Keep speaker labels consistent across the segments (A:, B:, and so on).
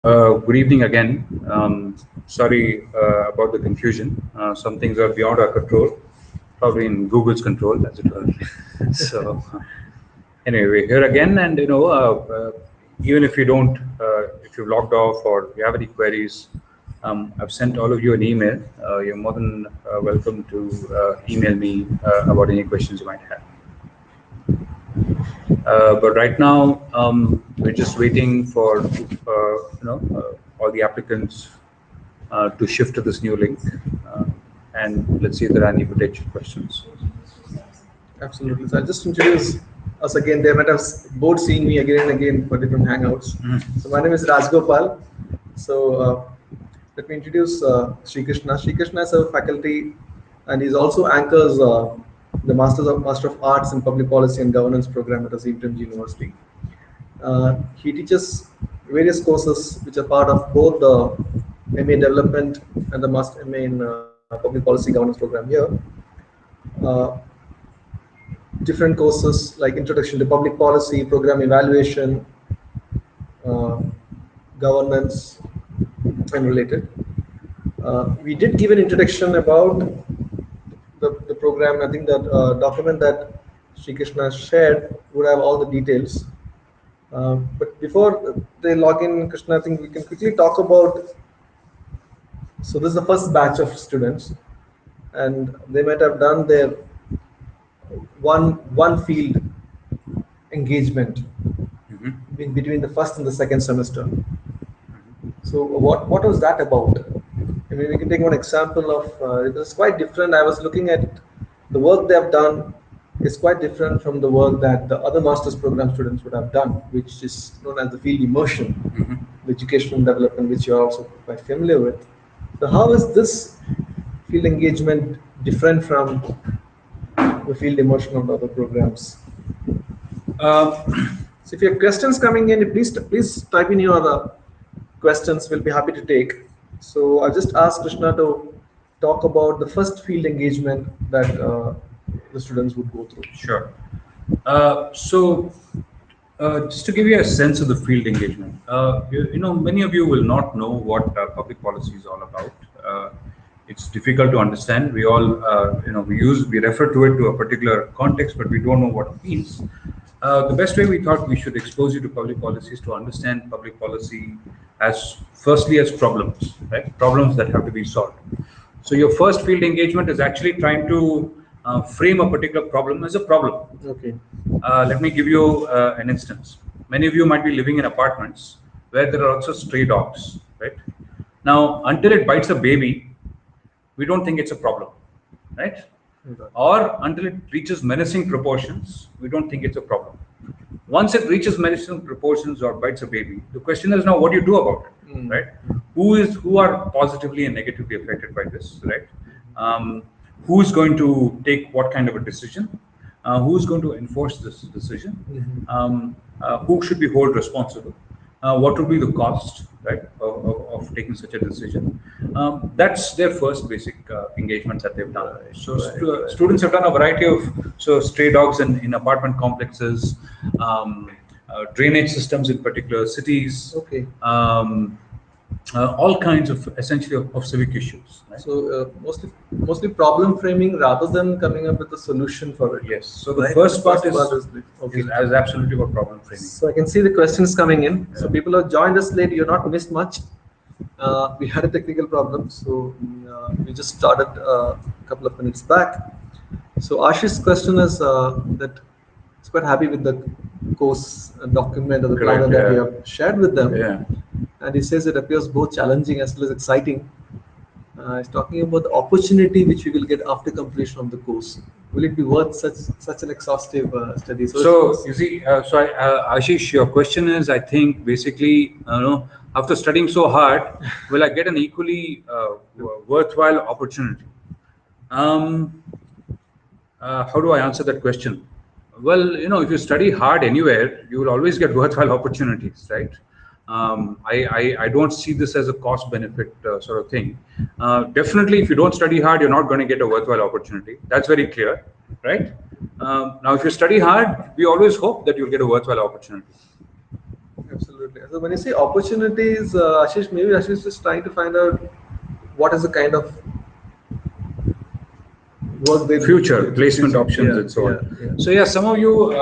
A: Good evening again. Sorry about the confusion. Some things are beyond our control, probably in Google's control, as it were. So, anyway, we're here again, and even if you don't, if you've logged off or you have any queries, I've sent all of you an email. You're more than welcome to email me about any questions you might have. But right now, we're just waiting for all the applicants to shift to this new link, and let's see if there are any potential questions.
B: Absolutely. So I'll just introduce us again. They might have both seen me again and again for different hangouts. So my name is Rajgopal. So let me introduce Srikrishna. Srikrishna is a faculty, and he's also anchors the Master of Arts in Public Policy and Governance program at Internships University. He teaches various courses which are part of both the MA Development and the Master MA in Public Policy Governance program here. Different courses like Introduction to Public Policy, Program Evaluation, Governance, and related. We did give an introduction about the program. I think that document that Srikrishna shared would have all the details. But before they log in, Krishna, I think we can quickly talk about. So this is the first batch of students, and they might have done their one field engagement between the first and the second semester. So what was that about? I mean, we can take one example of it was quite different. I was looking at the work they have done is quite different from the work that the other master's program students would have done, which is known as the field immersion, educational development, which you are also quite familiar with. So how is this field engagement different from the field immersion of the other programs? So if you have questions coming in, please type in your questions. We'll be happy to take. So I'll just ask Krishna to talk about the first field engagement that the students would go through.
A: Sure. Just to give you a sense of the field engagement, many of you will not know what public policy is all about. It's difficult to understand. We all, we refer to it to a particular context, but we don't know what it means. The best way we thought we should expose you to public policy is to understand public policy as firstly as problems, right? Problems that have to be solved. So your first field engagement is actually trying to frame a particular problem as a problem.
B: Okay.
A: Let me give you an instance. Many of you might be living in apartments where there are also stray dogs, right? Now, until it bites a baby, we don't think it's a problem, right? Or until it reaches menacing proportions, we don't think it's a problem. Once it reaches menacing proportions or bites a baby, the question is now what do you do about it, right? Who are positively and negatively affected by this, right? Who is going to take what kind of a decision? Who is going to enforce this decision? Who should be held responsible? What would be the cost, right, of taking such a decision? That's their first basic engagement that they've done. So students have done a variety of stray dogs in apartment complexes, drainage systems in particular cities.
B: Okay.
A: All kinds of essentially of civic issues. Right?
B: So mostly problem framing rather than coming up with a solution for it.
A: Yes. So the first part is absolutely about problem framing.
B: So I can see the questions coming in. Yeah. So people have joined us late. You're not missed much. We had a technical problem, so we just started a couple of minutes back. So Ashish's question is that he's quite happy with the course document or the plan that we have shared with them.
A: Yeah.
B: And he says it appears both challenging as well as exciting. He's talking about the opportunity which we will get after completion of the course. Will it be worth such an exhaustive study?
A: So you see, Ashish, your question is, I think, basically, after studying so hard, will I get an equally worthwhile opportunity? How do I answer that question? Well, if you study hard anywhere, you will always get worthwhile opportunities, right? I don't see this as a cost benefit sort of thing. Definitely, if you don't study hard, you're not going to get a worthwhile opportunity. That's very clear, right? Now, if you study hard, we always hope that you'll get a worthwhile opportunity.
B: Absolutely. So when you say opportunities, Ashish, maybe Ashish is just trying to find out what is the kind of work they
A: future placement options
B: yeah,
A: and so on.
B: yeah.
A: So yeah, some of you,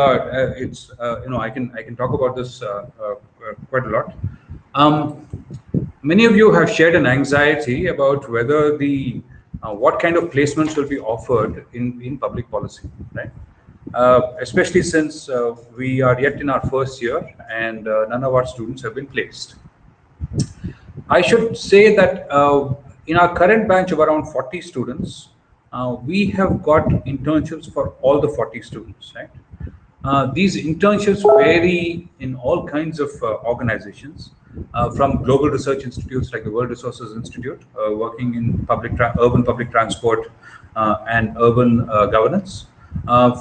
A: it's I can talk about this quite a lot. Many of you have shared an anxiety about whether the what kind of placements will be offered in public policy, right? Especially since we are yet in our first year and none of our students have been placed. I should say that in our current batch of around 40 students, we have got internships for all the 40 students, right? These internships vary in all kinds of organizations, from global research institutes like the World Resources Institute, working in urban public transport and urban governance,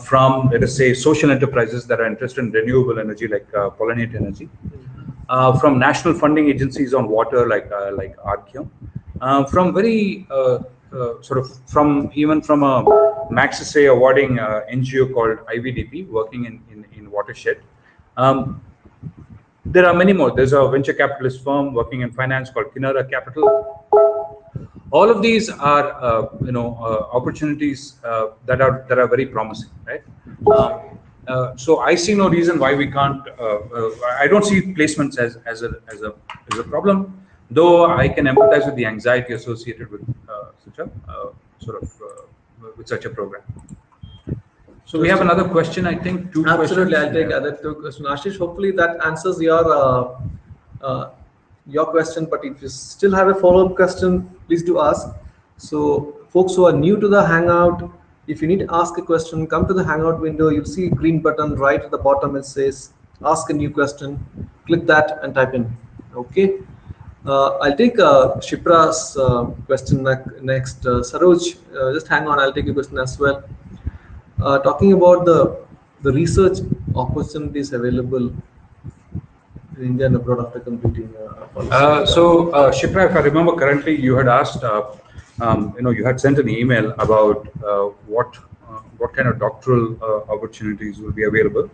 A: from, let us say, social enterprises that are interested in renewable energy like Pollinate Energy, from national funding agencies on water like Archeum, from very sort of from a Maxisay awarding NGO called IVDP working in watershed. Um, there are many more. There's a venture capitalist firm working in finance called Kinara Capital. All of these are opportunities that are very promising, right? So I see no reason why we can't. I don't see placements as a problem, though I can empathize with the anxiety associated with such a sort of with such a program. So we have another question. I think two
B: Absolutely,
A: questions.
B: I'll take other two questions. Ashish, hopefully that answers your question. But if you still have a follow-up question, please do ask. So, folks who are new to the Hangout, if you need to ask a question, come to the Hangout window. You'll see a green button right at the bottom. It says "Ask a new question." Click that and type in. Okay. I'll take Shipra's question next. Saroj, just hang on. I'll take your question as well. Talking about the research opportunities available in India and abroad after completing policy.
A: Shipra, if I remember correctly, you had asked, you had sent an email about what kind of doctoral opportunities will be available.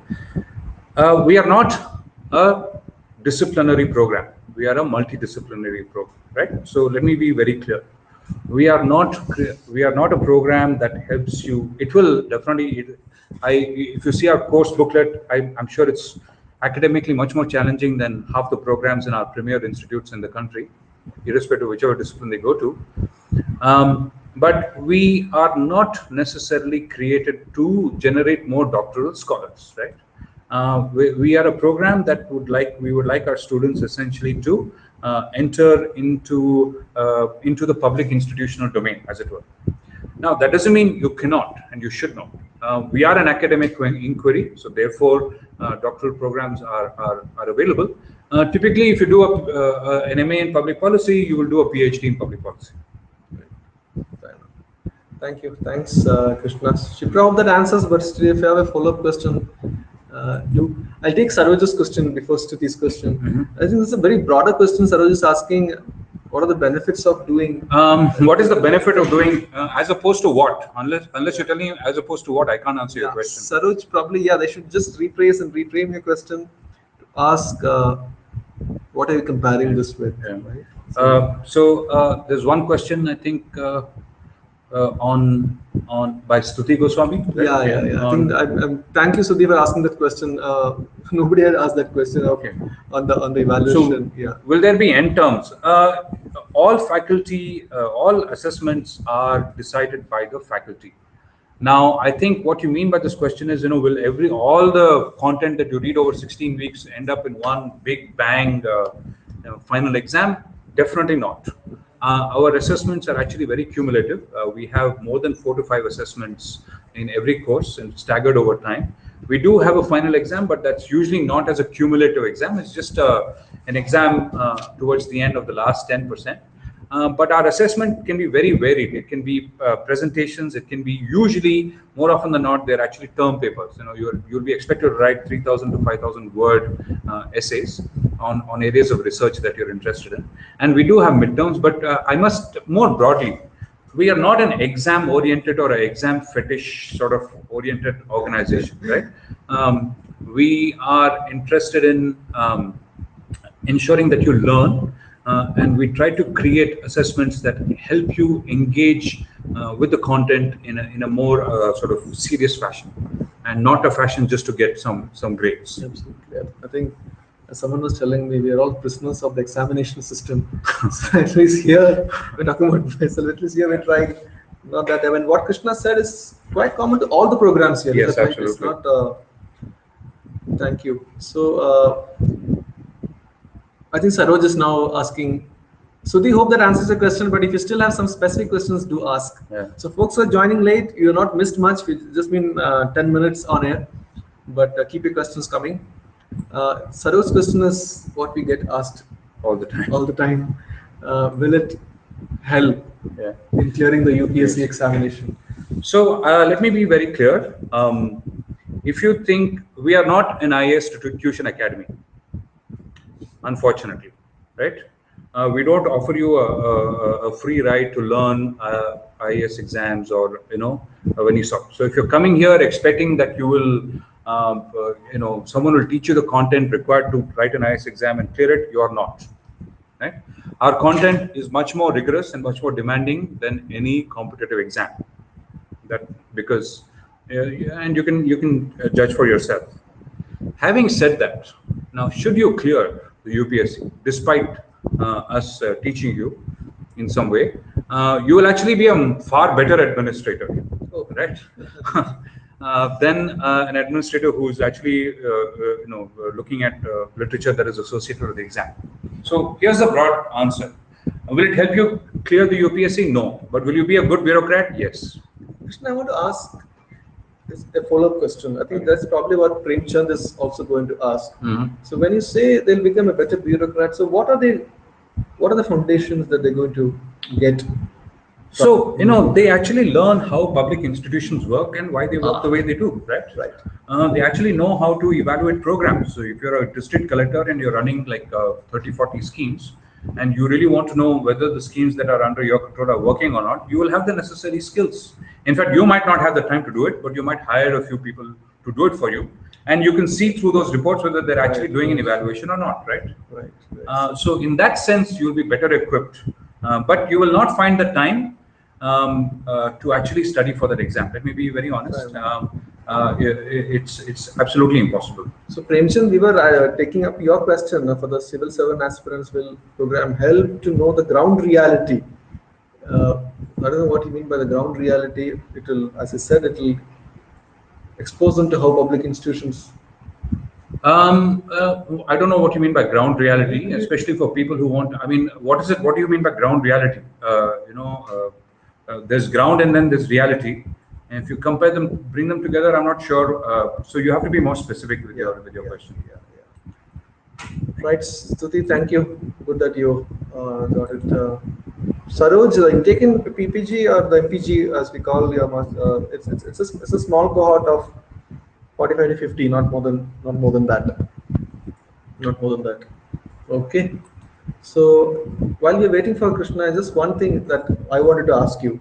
A: We are not a disciplinary program. We are a multidisciplinary program, right? So let me be very clear. We are not a program that helps you. It will definitely. If you see our course booklet, I'm sure it's academically much more challenging than half the programs in our premier institutes in the country, irrespective of whichever discipline they go to. But we are not necessarily created to generate more doctoral scholars, right? We are a program that we would like our students essentially to enter into the public institutional domain, as it were. Now, that doesn't mean you cannot and you should not. We are an academic inquiry, so therefore doctoral programs are available. Typically, if you do an MA in public policy, you will do a PhD in public policy.
B: Thank you. Thanks, Krishna. Shipra, hope that answers, but still, if you have a follow-up question, I'll take Saroj's question before Stuti's question. I think this is a very broader question. Saroj is asking, what are the benefits of doing?
A: What is the benefit of doing as opposed to what? Unless you're telling me as opposed to what, I can't answer your question.
B: Saroj, probably, they should just rephrase and reframe your question to ask, what are you comparing this with?
A: Yeah. Right? There's one question, I think, on by Stuti Goswami. Right?
B: I think thank you, Sudhi, for asking that question. Nobody had asked that question. Okay. On the evaluation.
A: So, will there be end terms? All faculty, all assessments are decided by the faculty. Now, I think what you mean by this question is, will all the content that you read over 16 weeks end up in one big bang final exam? Definitely not. Our assessments are actually very cumulative. We have more than 4 to 5 assessments in every course and staggered over time. We do have a final exam, but that's usually not as a cumulative exam. It's just an exam towards the end of the last 10%. But our assessment can be very varied. It can be presentations. It can be usually, more often than not, they're actually term papers. You'll be expected to write 3,000 to 5,000 word essays on areas of research that you're interested in. And we do have midterms, but I must more broadly, we are not an exam oriented or an exam fetish sort of oriented organization, right? We are interested in ensuring that you learn, and we try to create assessments that help you engage with the content in a more sort of serious fashion, and not a fashion just to get some grades.
B: Absolutely. I think as someone was telling me, we are all prisoners of the examination system. So at least here, we're talking about myself, at least here we're trying not that. I mean, what Krishna said is quite common to all the programs here.
A: Yes,
B: Is that right?
A: absolutely.
B: It's not, thank you. So, I think Saroj is now asking. Sudhi, hope that answers the question. But if you still have some specific questions, do ask.
A: Yeah.
B: So, folks who are joining late, you're not missed much. We've just been 10 minutes on air, but keep your questions coming. Saroj's question is what we get asked
A: All the time.
B: all the time. Will it help
A: Yeah.
B: in clearing the UPSC examination?
A: So let me be very clear. If you think we are not an IAS tuition academy, unfortunately, right? We don't offer you a free ride to learn IAS exams, or when you stop. So if you're coming here expecting that you will, someone will teach you the content required to write an IAS exam and clear it, you are not. Right? Our content is much more rigorous and much more demanding than any competitive exam. That because, and you can judge for yourself. Having said that, now should you clear the UPSC despite us teaching you in some way, you will actually be a far better administrator, right? Than an administrator who's actually looking at literature that is associated with the exam. So here's the broad answer. Will it help you clear the UPSC? No. But will you be a good bureaucrat? Yes.
B: Krishna, I want to ask a follow-up question. I think that's probably what Premchand is also going to ask. So when you say they'll become a better bureaucrat, so what are the foundations that they're going to get?
A: So they actually learn how public institutions work and why they work the way they do, right?
B: Right.
A: They actually know how to evaluate programs. So if you're a district collector and you're running like 30, 40 schemes, and you really want to know whether the schemes that are under your control are working or not, you will have the necessary skills. In fact, you might not have the time to do it, but you might hire a few people to do it for you. And you can see through those reports whether they're actually doing an evaluation or not, right?
B: Right.
A: So in that sense, you'll be better equipped. But you will not find the time to actually study for that exam. Let me be very honest. It's absolutely impossible.
B: So Premchand, we were taking up your question for the civil servant aspirants. Will program help to know the ground reality? I don't know what you mean by the ground reality. It will, as I said, it will expose them to how public institutions.
A: I don't know what you mean by ground reality, especially for people who want. I mean, what is it? What do you mean by ground reality? There's ground and then there's reality. And if you compare them, bring them together, I'm not sure. So you have to be more specific with your question.
B: Right, Stuti, thank you. Good that you got it. Saroj, you taken PPG or the MPG as we call your it's a small cohort of 45 to 50, not more than that. Not more than that. Okay. So while we're waiting for Krishna, just one thing that I wanted to ask you.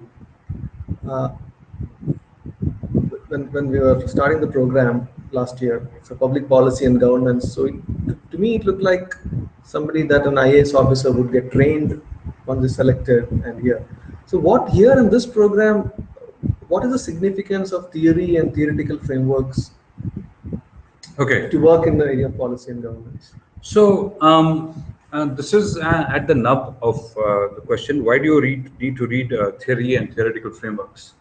B: When we were starting the program last year, so public policy and governance. So to me, it looked like somebody that an IAS officer would get trained once they selected and here. So what here in this program, what is the significance of theory and theoretical frameworks to work in the area of policy and governance?
A: So this is at the nub of the question. Why do you need to read theory and theoretical frameworks?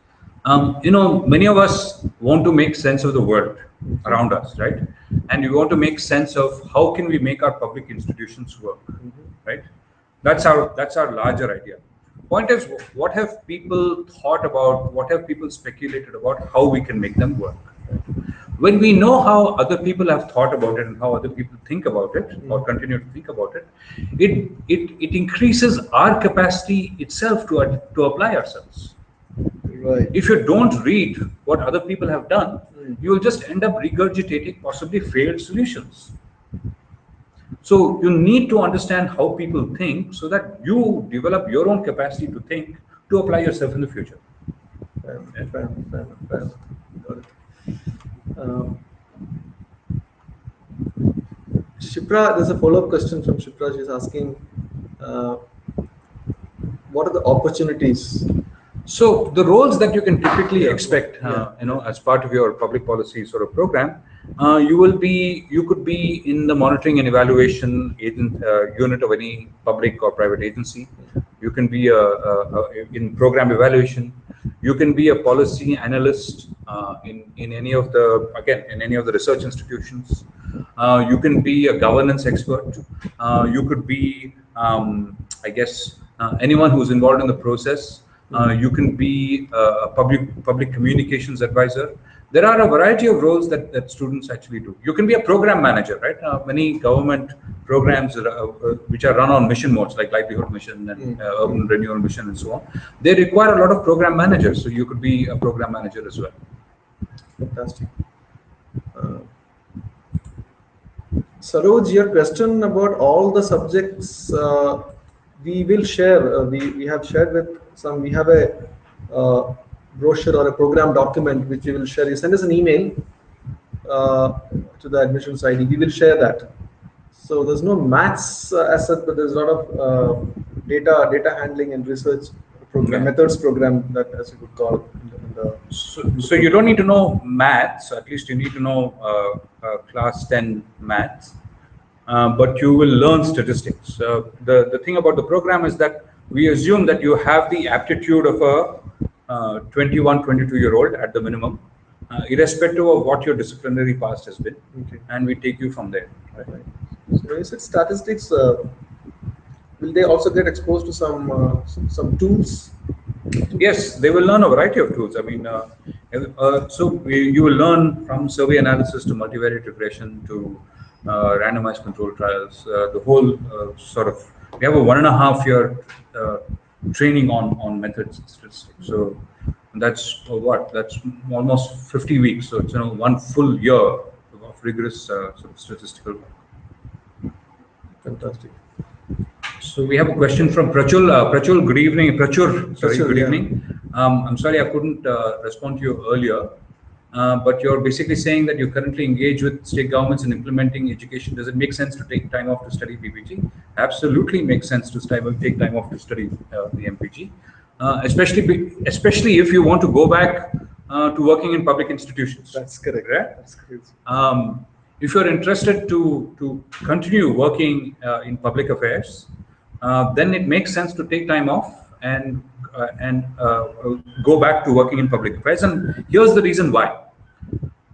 A: Many of us want to make sense of the world around us, right? And we want to make sense of how can we make our public institutions work, right? That's our larger idea. Point is, what have people thought about? What have people speculated about how we can make them work? When we know how other people have thought about it and how other people think about it or continue to think about it, it increases our capacity itself to apply ourselves.
B: Right.
A: If you don't read what other people have done, you will just end up regurgitating possibly failed solutions. So you need to understand how people think so that you develop your own capacity to think to apply yourself in the future.
B: Fair enough. Got it. Shipra, there's a follow-up question from Shipra. She's asking, uh, what are the opportunities?
A: So the roles that you can typically expect,
B: yeah.
A: as part of your public policy sort of program, you could be in the monitoring and evaluation unit of any public or private agency. You can be in program evaluation. You can be a policy analyst in any of the research institutions. You can be a governance expert. You could be, anyone who's involved in the process. You can be a public communications advisor. There are a variety of roles that students actually do. You can be a program manager, right? Many government programs which are run on mission modes, like livelihood mission and urban renewal mission and so on, they require a lot of program managers. So you could be a program manager as well.
B: Fantastic. Saroj, your question about all the subjects we will share. We have shared with some. We have a brochure or a program document which we will share. You send us an email to the admissions ID. We will share that. So there's no maths as such, but there's a lot of data handling and research program methods program that, as you could call it.
A: So you don't need to know maths. At least you need to know class 10 maths. But you will learn statistics. The thing about the program is that we assume that you have the aptitude of a 21, 22-year-old at the minimum, irrespective of what your disciplinary past has been, and we take you from there. Right?
B: So when you said statistics, will they also get exposed to some tools?
A: Yes, they will learn a variety of tools. I mean, you will learn from survey analysis to multivariate regression to randomized control trials. The whole we have a 1.5 year training on methods and statistics. So that's that's almost 50 weeks. So it's 1 full year of rigorous sort of statistical work.
B: Fantastic.
A: So we have a question from Prachul. Prachul, good evening. Prachur, sorry, good evening. I'm sorry I couldn't respond to you earlier, but you're basically saying that you currently engage with state governments in implementing education. Does it make sense to take time off to study PPG? Absolutely makes sense to take time off to study the MPG, especially if you want to go back to working in public institutions.
B: That's correct.
A: Right?
B: That's correct.
A: If you're interested to continue working in public affairs, then it makes sense to take time off and go back to working in public affairs. And here's the reason why.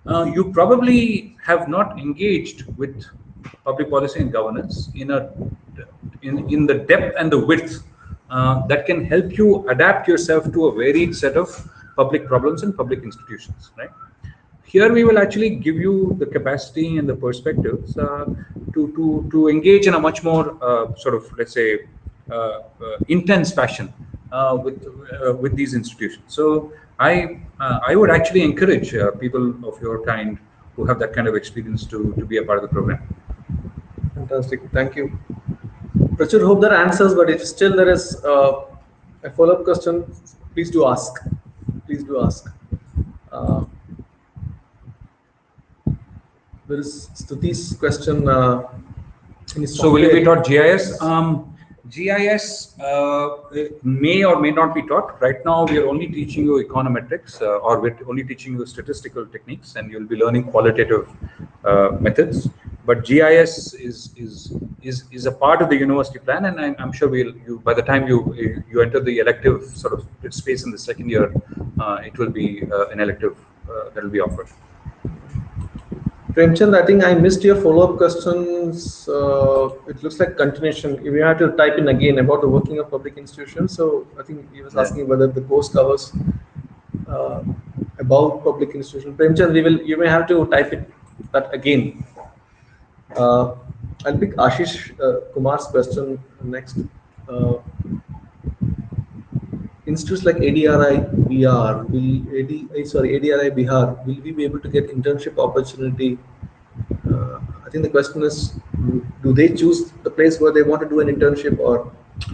A: You probably have not engaged with public policy and governance in the depth and the width that can help you adapt yourself to a varied set of public problems and public institutions, right? Here we will actually give you the capacity and the perspectives to engage in a much more let's say intense fashion with these institutions. So I would actually encourage people of your kind who have that kind of experience to be a part of the program.
B: Fantastic, thank you. Prachur, hope that answers, but if still there is a follow-up question, please do ask. Please do ask. There is Stuti's question.
A: So will it be taught GIS? GIS may or may not be taught. Right now, we are only teaching you econometrics, or we're only teaching you statistical techniques, and you'll be learning qualitative methods. But GIS is a part of the university plan, and I'm sure by the time you enter the elective sort of space in the second year, it will be an elective that will be offered.
B: Premchand, I think I missed your follow-up questions. It looks like continuation. You have to type in again about the working of public institutions. So I think he was asking whether the course covers about public institutions. Premchand, you may have to type that again. I'll pick Ashish Kumar's question next. Institutes like ADRI Bihar, ADRI Bihar, will we be able to get internship opportunity? I think the question is, do they choose the place where they want to do an internship, or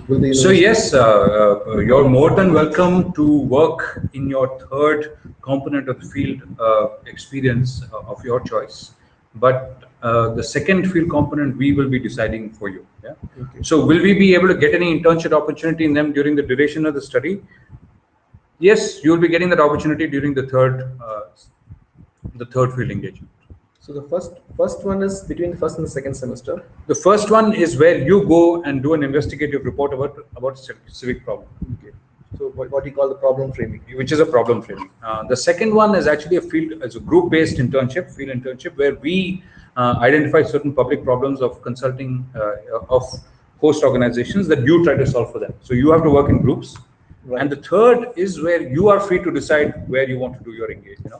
B: will they?
A: So yes, you're more than welcome to work in your third component of the field experience of your choice. but the second field component we will be deciding for you. Yeah.
B: Okay.
A: So will we be able to get any internship opportunity in them during the duration of the study? Yes, you will be getting that opportunity during the third field engagement.
B: So the first one is between the first and the second semester.
A: The first one is where you go and do an investigative report about civic problem.
B: Okay. So what you call the problem framing.
A: Which is a problem framing. The second one is actually a group-based internship, field internship, where we identify certain public problems of consulting of host organizations that you try to solve for them. So you have to work in groups. Right. And the third is where you are free to decide where you want to do your engagement,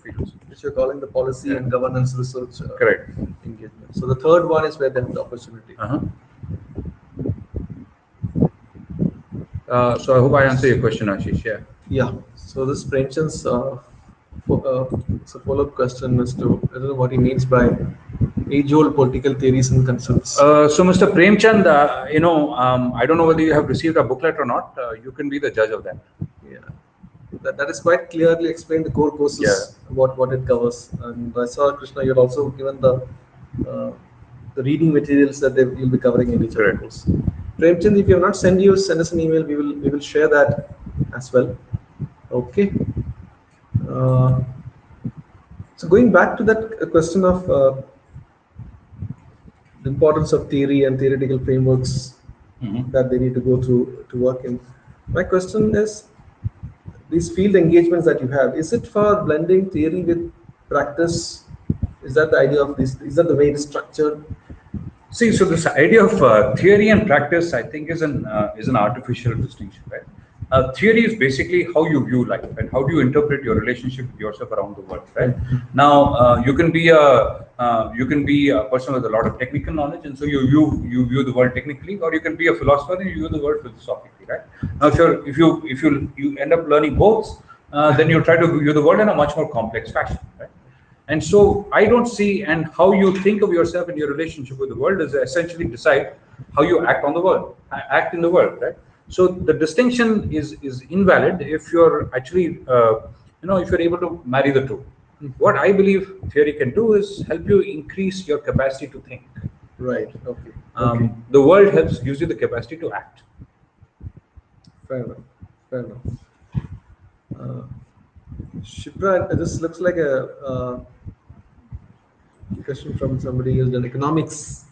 A: fields.
B: Which you're calling the policy and governance research.
A: Correct.
B: Engagement. So the third one is where they have the opportunity.
A: So I hope I answer your question, Ashish. Yeah.
B: Yeah. So this Premchand's follow-up question is to, I don't know what he means by age-old political theories and concepts.
A: So Mr. Premchand, I don't know whether you have received a booklet or not. You can be the judge of that.
B: Yeah. That is quite clearly explained the core courses, what it covers. And I saw, Krishna, you're also given the reading materials that you'll be covering in each of the course. Premchand, if you have not sent us an email. We will share that as well. Okay. So going back to that question of the importance of theory and theoretical frameworks that they need to go through to work in. My question is, these field engagements that you have, is it for blending theory with practice? Is that the idea of this? Is that the way it is structured?
A: See, so this idea of theory and practice, I think, is an artificial distinction, right? Theory is basically how you view life and how do you interpret your relationship with yourself around the world, right? Now, you can be a person with a lot of technical knowledge, and so you view the world technically, or you can be a philosopher and you view the world philosophically, right? Now, if you end up learning both, then you try to view the world in a much more complex fashion, right? And so I don't see, and how you think of yourself and your relationship with the world is essentially decide how you act on the world, act in the world, right? So the distinction is invalid if you're actually, if you're able to marry the two. What I believe theory can do is help you increase your capacity to think.
B: Right. Okay.
A: The world gives you the capacity to act.
B: Fair enough. Shipra, this looks like a question from somebody who's done economics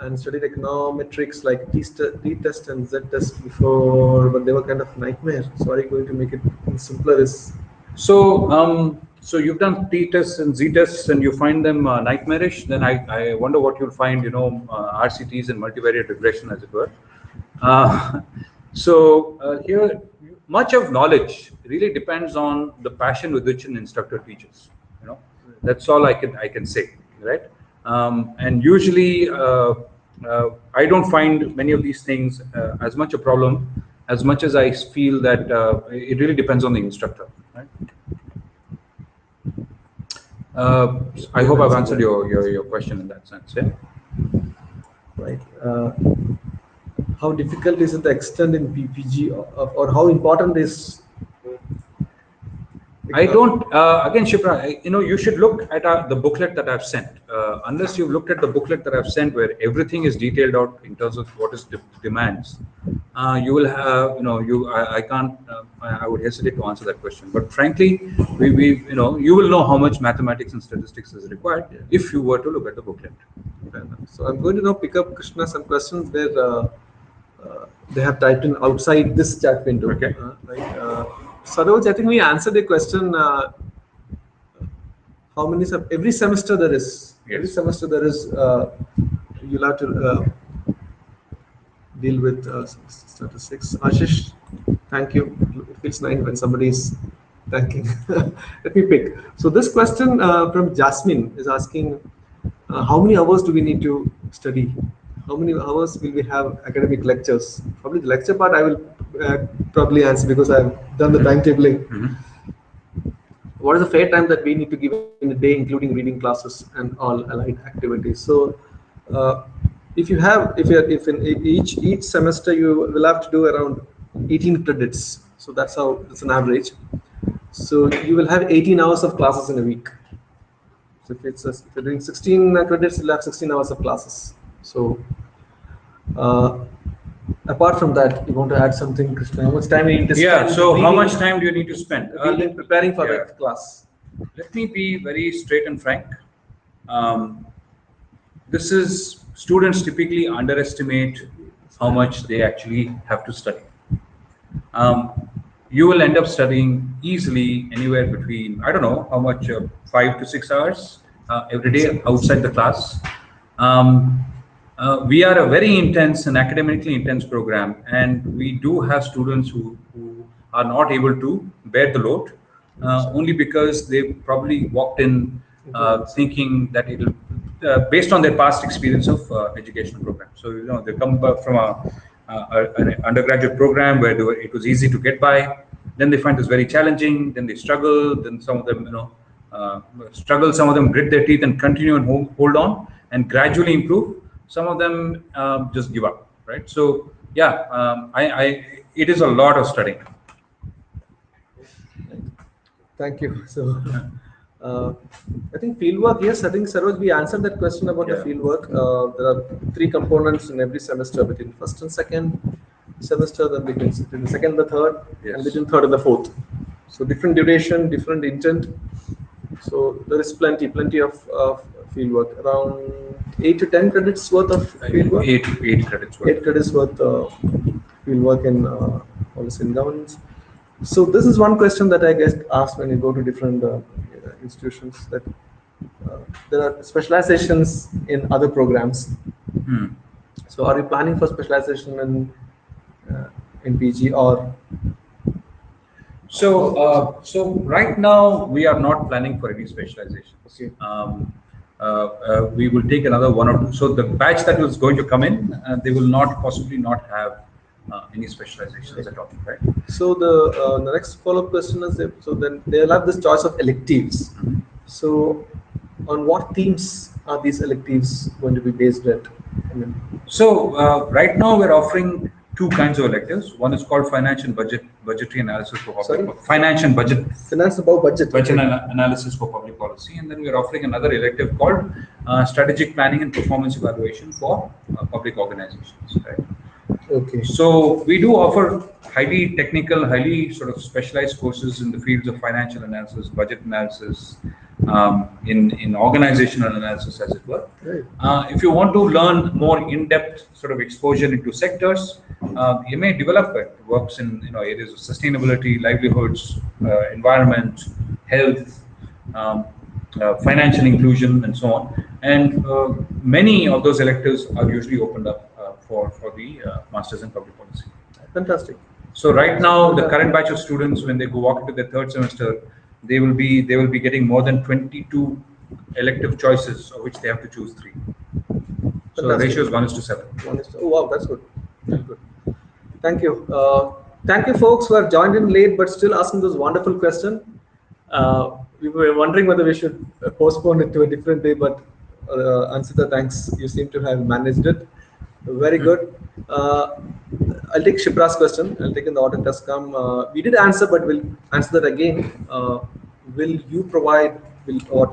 B: and studied econometrics like t-test and z-test before, but they were kind of nightmare. So are you going to make it simpler?
A: So you've done t-tests and z-tests and you find them nightmarish, then I wonder what you'll find, RCTs and multivariate regression, as it were. Here, much of knowledge really depends on the passion with which an instructor teaches. That's all I can say, right? And usually, I don't find many of these things as much a problem as much as I feel that it really depends on the instructor, right? I hope I've answered your question in that sense. Yeah.
B: Right. How difficult is it to extend in PPG, or how important is?
A: I don't. Again, Shipra, you should look at the booklet that I've sent. Unless you've looked at the booklet that I've sent, where everything is detailed out in terms of what is demands, you will have. I can't. I would hesitate to answer that question. But frankly, you will know how much mathematics and statistics is required if you were to look at the booklet.
B: So I'm going to now pick up, Krishna, some questions where they have typed in outside this chat window.
A: Okay.
B: Saroj, I think we answered the question. How many every semester there is?
A: Yes.
B: Every semester there is. You'll have to deal with statistics. Ashish, thank you. It feels nice when somebody is thanking. Let me pick. So this question from Jasmine is asking, how many hours do we need to study? How many hours will we have academic lectures? Probably the lecture part I will probably answer because I've done the timetabling. What is the fair time that we need to give in a day, including reading classes and all allied activities? So, if in each semester you will have to do around 18 credits. So that's how it's an average. So you will have 18 hours of classes in a week. So if you're doing 16 credits, you'll have 16 hours of classes. So uh, apart from that, you want to add something, Krishna? How much time you need to
A: Yeah.
B: spend
A: So how
B: reading,
A: much time do you need to spend?
B: preparing for
A: Yeah.
B: that class?
A: Let me be very straight and frank. Um, this is students typically underestimate how much they actually have to study. Um, you will end up studying easily anywhere between, I don't know how much, 5 to 6 hours every day outside the class. Um, we are a very intense and academically intense program, and we do have students who are not able to bear the load only because they probably walked in thinking that it'll, based on their past experience of educational program. So, they come from an undergraduate program where it was easy to get by. Then they find this very challenging. Then they struggle. Then some of them, struggle. Some of them grit their teeth and continue and hold on and gradually improve. Some of them just give up. Right. So yeah, it is a lot of studying.
B: Thank you. So, uh, I think fieldwork, yes, I think Saroj, we answered that question about the
A: Yeah.
B: fieldwork. There are three components in every semester between first and second semester, then between the second and the third, and
A: Yes.
B: between third and the fourth. So, different duration, different intent. So, there is plenty of fieldwork, around 8 to 10 credits worth of fieldwork.
A: Eight credits worth.
B: 8 credits worth fieldwork in policy and governance. So this is one question that I get asked when you go to different institutions, that there are specializations in other programs.
A: Hmm.
B: So are you planning for specialization in PG or?
A: So right now we are not planning for any specializations.
B: Okay.
A: We will take another one or two. So the batch that was going to come in, they will not possibly not have any specializations at all, right?
B: So the next follow-up question is, so then they'll have this choice of electives.
A: Mm-hmm.
B: So on what themes are these electives going to be based at? I mean,
A: So right now we're offering two kinds of electives. One is called finance and budgetary analysis for
B: Sorry?
A: public finance and
B: finance about budget.
A: budget analysis for public policy, and then we're offering another elective called strategic planning and performance evaluation for public organizations. Right.
B: Okay.
A: So we do offer highly technical, highly sort of specialized courses in the fields of financial analysis, budget analysis, in organizational analysis, as it were.
B: Right.
A: If you want to learn more in-depth sort of exposure into sectors, you may develop it. Works in areas of sustainability, livelihoods, environment, health. Financial inclusion, and so on. And many of those electives are usually opened up for the masters in public policy.
B: Fantastic.
A: So right now, the current batch of students, when they go walk into their third semester, they will be getting more than 22 elective choices, of which they have to choose 3. So the ratio is 1:7.
B: Oh wow, that's good. That's good. Thank you. Thank you, folks who have joined in late but still asking those wonderful questions. We were wondering whether we should postpone it to a different day, but Ansita, thanks. You seem to have managed it. Very good. I'll take Shipra's question. I'll take in the order it has come. We did answer, but we'll answer that again. Will you provide?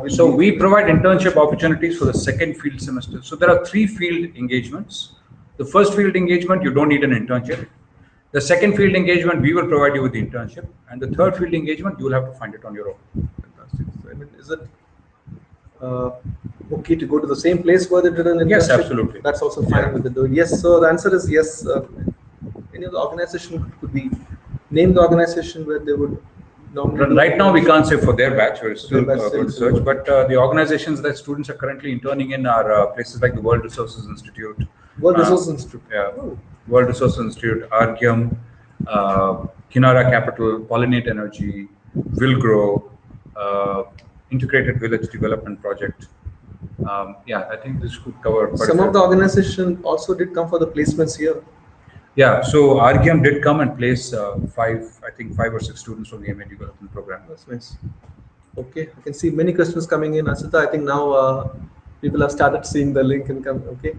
A: So we provide internship opportunities for the second field semester. So there are 3 field engagements. The first field engagement, you don't need an internship. The second field engagement, we will provide you with the internship. And the third field engagement, you will have to find it on your own.
B: Fantastic. So, I mean, is it okay to go to the same place where they did an internship?
A: Yes, absolutely.
B: That's also fine with the yes. So the answer is yes. Any of the organization could be name the organization where they would normally.
A: Right now, we can't say for their batch. We're still going to
B: still
A: search. But the organizations that students are currently interning in are places like the World Resources Institute.
B: World Resources Institute.
A: Yeah. World Resources Institute, Argyum, Kinara Capital, Pollinate Energy, Will Grow, Integrated Village Development Project. Yeah, I think this could cover.
B: Some of the organization also did come for the placements here.
A: Yeah, so Argyum did come and place 5 or 6 students from the MA development program.
B: That's nice. Okay, I can see many questions coming in. Asita, I think now people have started seeing the link and come. Okay.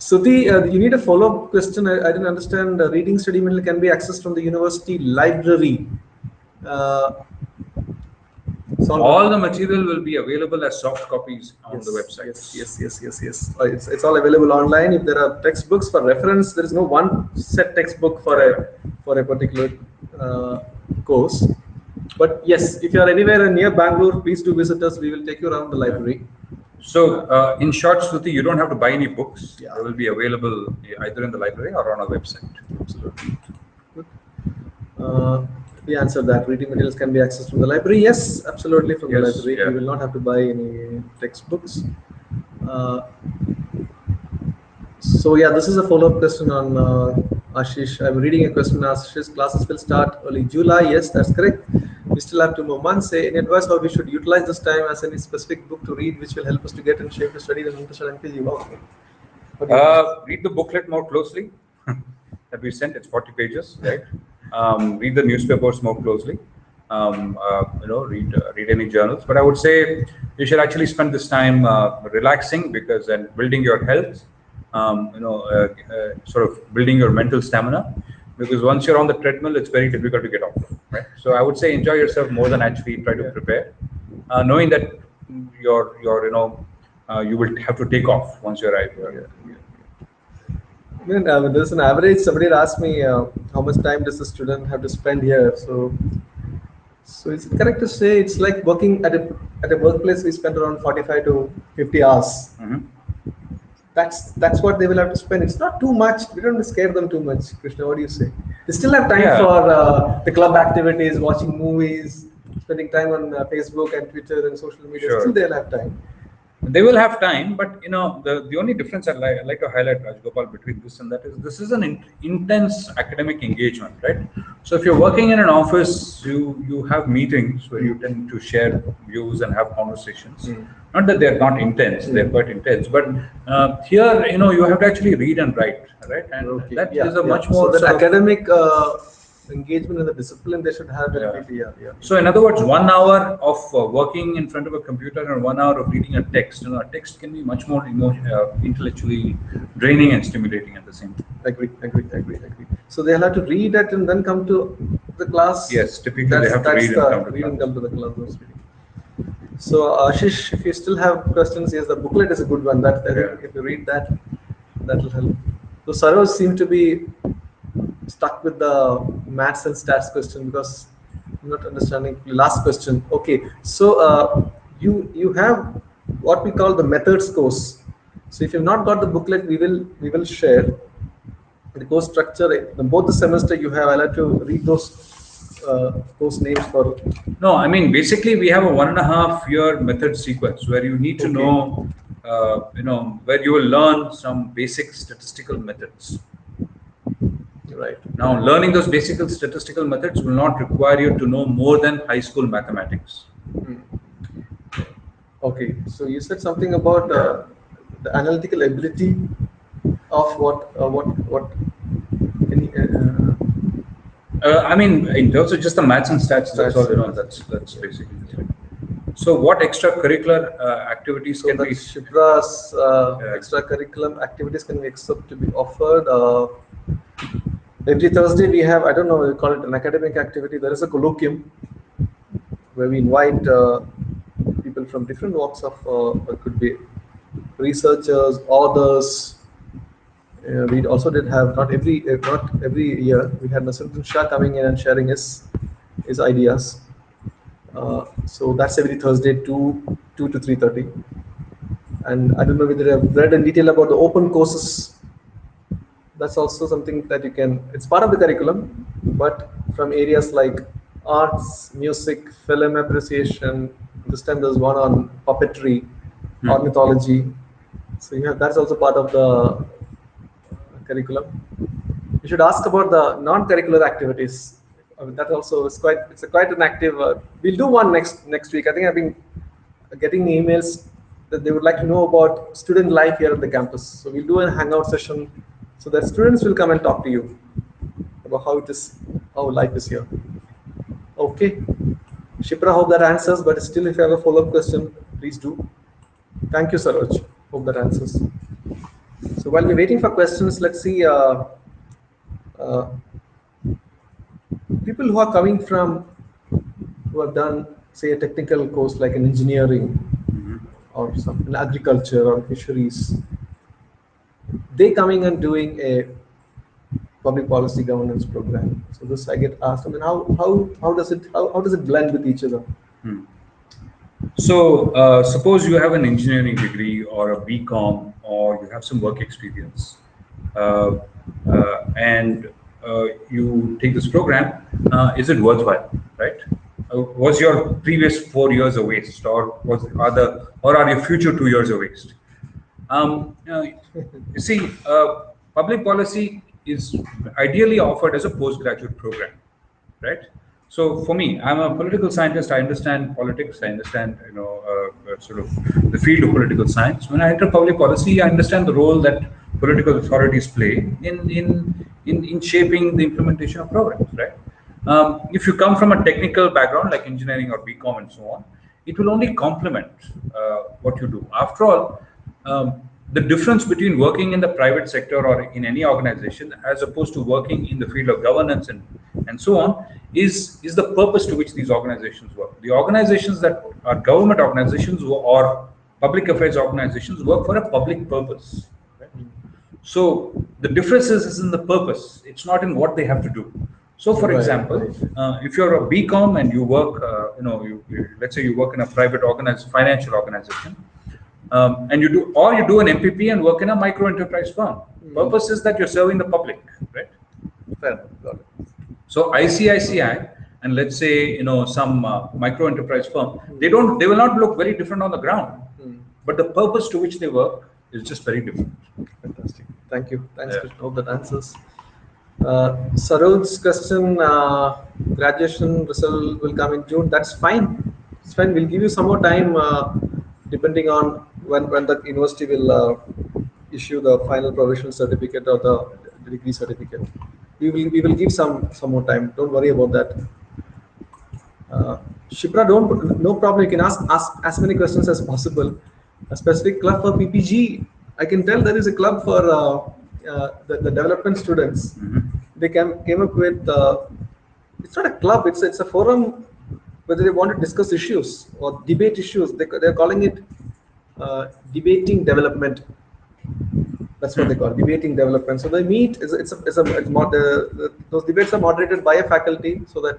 B: Suti, you need a follow-up question. I didn't understand. Reading study material can be accessed from the university library.
A: all the material will be available as soft copies on the website.
B: Yes. It's all available online. If there are textbooks for reference, there is no one set textbook for a particular course. But yes, if you are anywhere near Bangalore, please do visit us. We will take you around the library.
A: So, in short, Shruti, you don't have to buy any books.
B: Yeah.
A: They will be available either in the library or on our website.
B: Absolutely. Good. We answered that. Reading materials can be accessed from the library. Yes, absolutely from the library.
A: Yeah.
B: You will not have to buy any textbooks. So yeah, this is a follow-up question on Ashish. I'm reading a question. Ashish, classes will start early July. Yes, that's correct. We still have 2 more months. Any advice how we should utilize this time? As any specific book to read, which will help us to get in shape to study the international MPG?
A: Read the booklet more closely that we sent. It's 40 pages, right? Read the newspapers more closely. Read any journals. But I would say you should actually spend this time relaxing because and building your health. Sort of building your mental stamina. Because once you're on the treadmill, it's very difficult to get off. Right. So I would say enjoy yourself more than actually try to prepare, knowing that you will have to take off once you arrive here.
B: There's an average. Somebody asked me how much time does a student have to spend here. So it's correct to say it's like working at a workplace. We spend around 45 to 50 hours. That's what they will have to spend. It's not too much. We don't scare them too much. Krishna, what do you say? They still have time for the club activities, watching movies, spending time on Facebook and Twitter and social media.
A: Sure.
B: Still they'll have time.
A: They will have time, but the only difference I'd like to highlight, Rajgopal, between this and that is this is an intense academic engagement, right? So if you're working in an office, you have meetings where you tend to share views and have conversations. Not that they're not intense; they're quite intense. But here, you have to actually read and write, right? And that is a much more
B: so that academic engagement in the discipline they should have.
A: So in other words, 1 hour of working in front of a computer and 1 hour of reading a text, a text can be much more intellectually draining and stimulating at the same time.
B: Agree. So they'll have to read it and then come to the class.
A: Yes, typically they have to read and come to the class.
B: So Ashish, if you still have questions, yes, the booklet is a good one. If you read that will help. So Saroj seemed to be stuck with the maths and stats question because I'm not understanding the last question. Okay, so you have what we call the methods course. So if you've not got the booklet, we will share the course structure. Both the semester you have. I'll have to read those course names for.
A: No, I mean basically we have a 1.5 year method sequence where you need to know, where you will learn some basic statistical methods.
B: Right.
A: Now, learning those basic statistical methods will not require you to know more than high school mathematics.
B: Okay, so you said something about the analytical ability of what any.
A: I mean, in terms of just the maths and stats, that's all. That's basically it. So, what extracurricular activities can be?
B: Shipra's extracurricular activities can be expected to be offered. Every Thursday we have, I don't know, we call it an academic activity. There is a colloquium where we invite people from different walks of, it could be researchers, authors. We also did have, not every year, we had Nasruddin Shah coming in and sharing his ideas. So that's every Thursday, 2 to 3:30. And I don't know whether you have read in detail about the open courses. That's also something that you can, it's part of the curriculum, but from areas like arts, music, film appreciation. This time there's one on puppetry, ornithology. So that's also part of the curriculum. You should ask about the non-curricular activities. That also is quite an active. We'll do one next week. I think I've been getting emails that they would like to know about student life here at the campus. So we'll do a hangout session so that students will come and talk to you about how life is here. Okay. Shipra, hope that answers, but still if you have a follow-up question, please do. Thank you, Saroj. Hope that answers. So while we're waiting for questions, let's see people who are coming from, who have done say a technical course like an engineering or some in agriculture or fisheries, they coming and doing a public policy governance program. So this I get asked, I mean, how does it blend with each other?
A: Hmm. So, suppose you have an engineering degree or a BCom, or you have some work experience, uh, and you take this program. Is it worthwhile, right? Was your previous 4 years a waste, or are your future 2 years a waste? You see, public policy is ideally offered as a postgraduate program, right? So for me, I'm a political scientist. I understand politics. I understand, sort of the field of political science. When I enter public policy, I understand the role that political authorities play in shaping the implementation of programs, right? If you come from a technical background like engineering or BCom and so on, it will only complement what you do. After all, the difference between working in the private sector or in any organization as opposed to working in the field of governance and so on is the purpose to which these organizations work. The organizations that are government organizations or public affairs organizations work for a public purpose. Right? So the difference is in the purpose. It's not in what they have to do. So, for
B: Right,
A: example,
B: right.
A: if you're a BCom and you work, let's say you work in a private financial organization, and you do an MPP and work in a micro enterprise firm. Purpose is that you're serving the public, right?
B: Fair enough. Got it.
A: So ICICI and let's say some micro enterprise firm, they will not look very different on the ground, but the purpose to which they work is just very different.
B: Fantastic. Thank you. Thanks,
A: Yeah.
B: Krishna. Hope that answers. Saroj's question, graduation result will come in June. That's fine. It's fine. We'll give you some more time, depending on when the university will issue the final provisional certificate or the degree certificate. We will give some more time. Don't worry about that. Shipra, no problem. You can ask as many questions as possible. A specific club for PPG. I can tell there is a club for the development students. They came up with. It's not a club. It's a forum where they want to discuss issues or debate issues. They're calling it debating development. That's what they call debating development. So they meet. Those debates are moderated by a faculty so that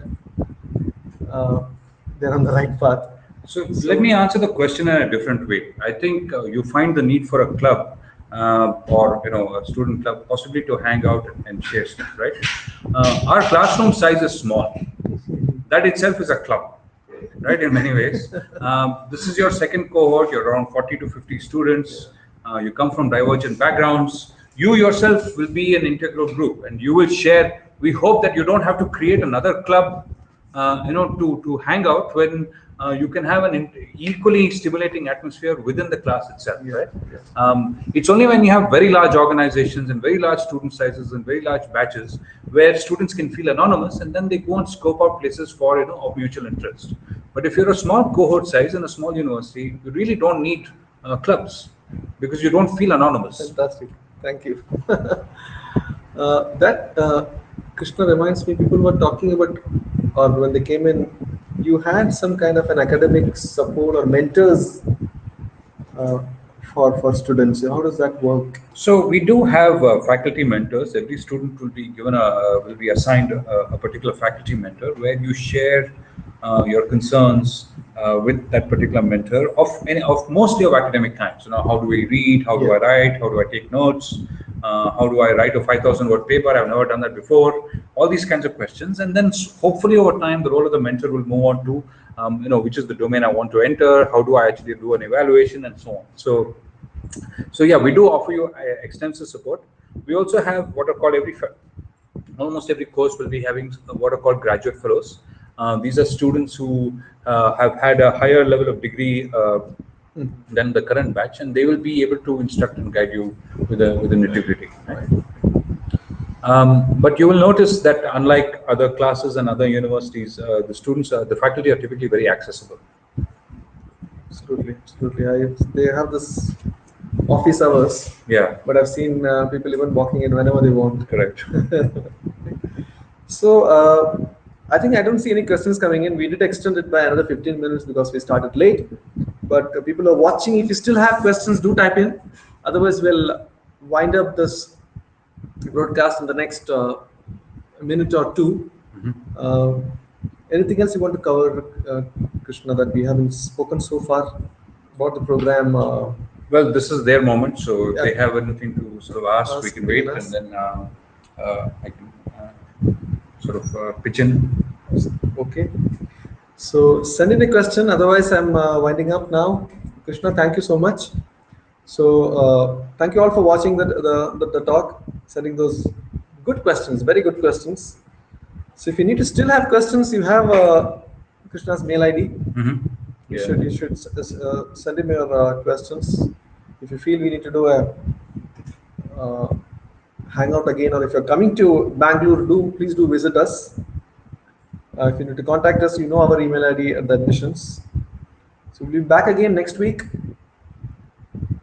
B: they're on the right path.
A: So let me answer the question in a different way. I think you find the need for a club or a student club possibly to hang out and share stuff, right? Our classroom size is small. That itself is a club, right? In many ways, this is your second cohort. You're around 40 to 50 students. You come from divergent backgrounds. You yourself will be an integral group, and you will share. We hope that you don't have to create another club, to hang out when you can have an equally stimulating atmosphere within the class itself, right? It's only when you have very large organizations and very large student sizes and very large batches where students can feel anonymous, and then they go and scope out places for of mutual interest. But if you're a small cohort size in a small university, you really don't need clubs because you don't feel anonymous.
B: Fantastic. Thank you. Krishna reminds me, people were talking about, or when they came in, you had some kind of an academic support or mentors for students. How does that work?
A: So we do have faculty mentors. Every student will be assigned a particular faculty mentor where you share your concerns with that particular mentor of mostly of academic kinds. How do we read? How do I write? How do I take notes? How do I write a 5,000 word paper? I've never done that before. All these kinds of questions, and then hopefully over time, the role of the mentor will move on to, which is the domain I want to enter. How do I actually do an evaluation and so on? So yeah, we do offer you extensive support. We also have what are called almost every course will be having what are called graduate fellows. These are students who have had a higher level of degree than the current batch, and they will be able to instruct and guide you with a nitty-gritty. Right? But you will notice that unlike other classes and other universities, the faculty are typically very accessible.
B: Absolutely. They have this office hours.
A: Yeah.
B: But I've seen people even walking in whenever they want.
A: Correct.
B: So I think I don't see any questions coming in. We did extend it by another 15 minutes because we started late. But people are watching. If you still have questions, do type in. Otherwise, we'll wind up this broadcast in the next minute or two. Uh, Anything else you want to cover, Krishna, that we haven't spoken so far about the program?
A: Well, this is their moment, so if
B: Yeah.
A: they have anything to sort of ask, we
B: Ask,
A: can
B: we
A: wait,
B: can
A: and
B: ask.
A: then I can sort of pitch in.
B: Okay. So send in a question. Otherwise, I'm winding up now. Krishna, thank you so much. So thank you all for watching the talk, sending those good questions, very good questions. So if you need to still have questions, you have Krishna's mail ID.
A: Mm-hmm.
B: You
A: Yeah.
B: should send him your questions. If you feel we need to do a uh, hangout again, or if you're coming to Bangalore, please do visit us. If you need to contact us, you know our email ID at the admissions. So we'll be back again next week,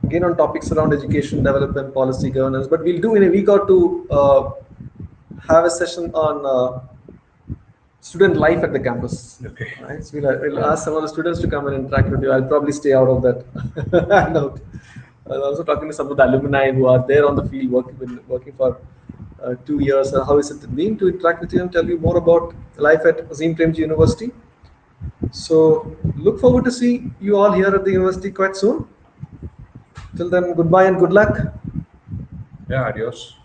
B: again on topics around education, development, policy, governance. But we'll do in a week or two have a session on student life at the campus.
A: Okay.
B: Right? So we'll ask some of the students to come and interact with you. I'll probably stay out of that hangout. I'm also talking to some of the alumni who are there on the field, been working for 2 years. How is it been to interact with you and tell you more about life at Azim Premji University? So look forward to see you all here at the university quite soon. Till then, goodbye and good luck.
A: Yeah. Adios.